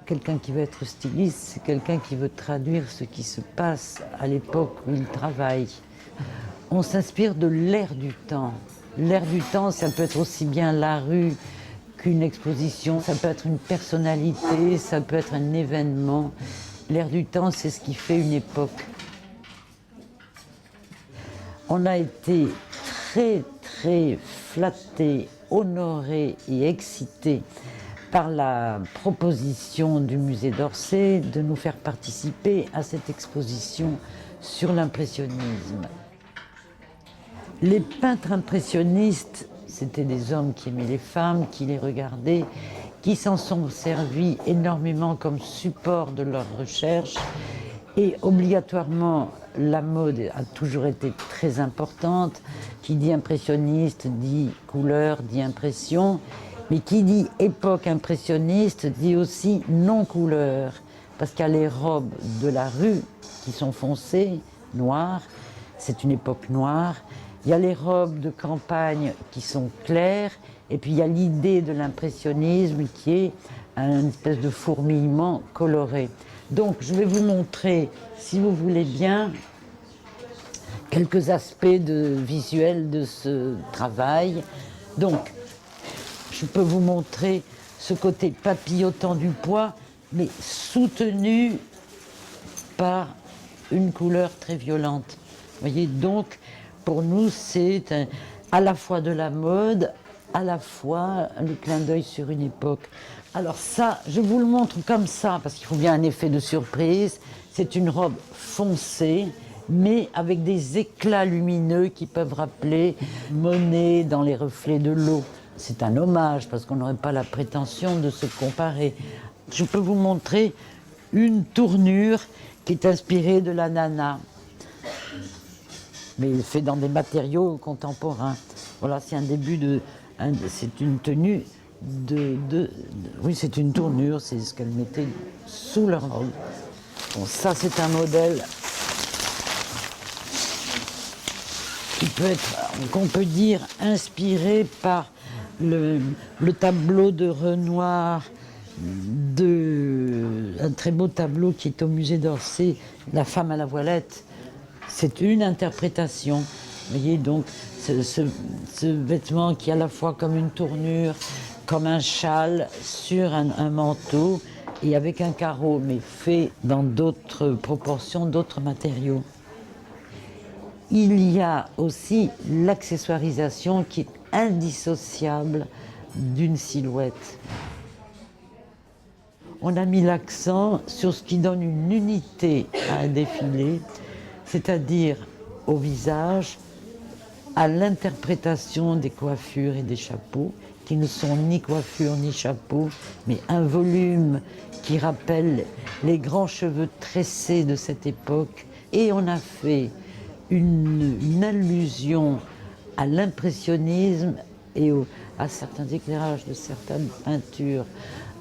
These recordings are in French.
quelqu'un qui veut être styliste, c'est quelqu'un qui veut traduire ce qui se passe à l'époque où il travaille. On s'inspire de l'air du temps. L'air du temps, ça peut être aussi bien la rue qu'une exposition, ça peut être une personnalité, ça peut être un événement. L'air du temps, c'est ce qui fait une époque. On a été très, très flattés, honorés et excités par la proposition du musée d'Orsay de nous faire participer à cette exposition sur l'impressionnisme. Les peintres impressionnistes, c'était des hommes qui aimaient les femmes, qui les regardaient, qui s'en sont servis énormément comme support de leur recherche. Et obligatoirement, la mode a toujours été très importante. Qui dit impressionniste dit couleur, dit impression. Mais qui dit époque impressionniste dit aussi non-couleur. Parce qu'il y a les robes de la rue qui sont foncées, noires. C'est une époque noire. Il y a les robes de campagne qui sont claires. Et puis il y a l'idée de l'impressionnisme qui est une espèce de fourmillement coloré. Donc je vais vous montrer, si vous voulez bien, quelques aspects visuels de ce travail. Donc, je peux vous montrer ce côté papillotant du poids, mais soutenu par une couleur très violente. Vous voyez, donc, pour nous, c'est à la fois de la mode, à la fois le clin d'œil sur une époque. Alors ça, je vous le montre comme ça, parce qu'il faut bien un effet de surprise. C'est une robe foncée, mais avec des éclats lumineux qui peuvent rappeler Monet dans les reflets de l'eau. C'est un hommage, parce qu'on n'aurait pas la prétention de se comparer. Je peux vous montrer une tournure qui est inspirée de la nana, mais fait dans des matériaux contemporains. Voilà, c'est un début c'est une tenue oui, c'est une tournure, c'est ce qu'elle mettait sous leur robe. Bon, ça, c'est un modèle qu'on peut dire inspiré par le tableau de Renoir, un très beau tableau qui est au musée d'Orsay, La femme à la voilette. C'est une interprétation. Vous voyez, donc, ce vêtement qui est à la fois comme une tournure, comme un châle sur un manteau et avec un carreau, mais fait dans d'autres proportions, d'autres matériaux. Il y a aussi l'accessoirisation qui est indissociable d'une silhouette. On a mis l'accent sur ce qui donne une unité à un défilé, c'est-à-dire au visage, à l'interprétation des coiffures et des chapeaux, qui ne sont ni coiffures ni chapeaux, mais un volume qui rappelle les grands cheveux tressés de cette époque. Et on a fait une allusion à l'impressionnisme et à certains éclairages de certaines peintures,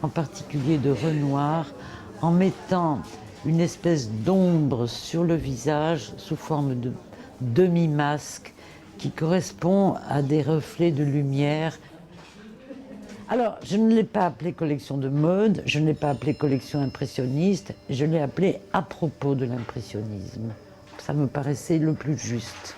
en particulier de Renoir, en mettant une espèce d'ombre sur le visage sous forme de demi-masque qui correspond à des reflets de lumière. Alors, je ne l'ai pas appelé collection de mode, je ne l'ai pas appelé collection impressionniste, je l'ai appelé à propos de l'impressionnisme. Ça me paraissait le plus juste.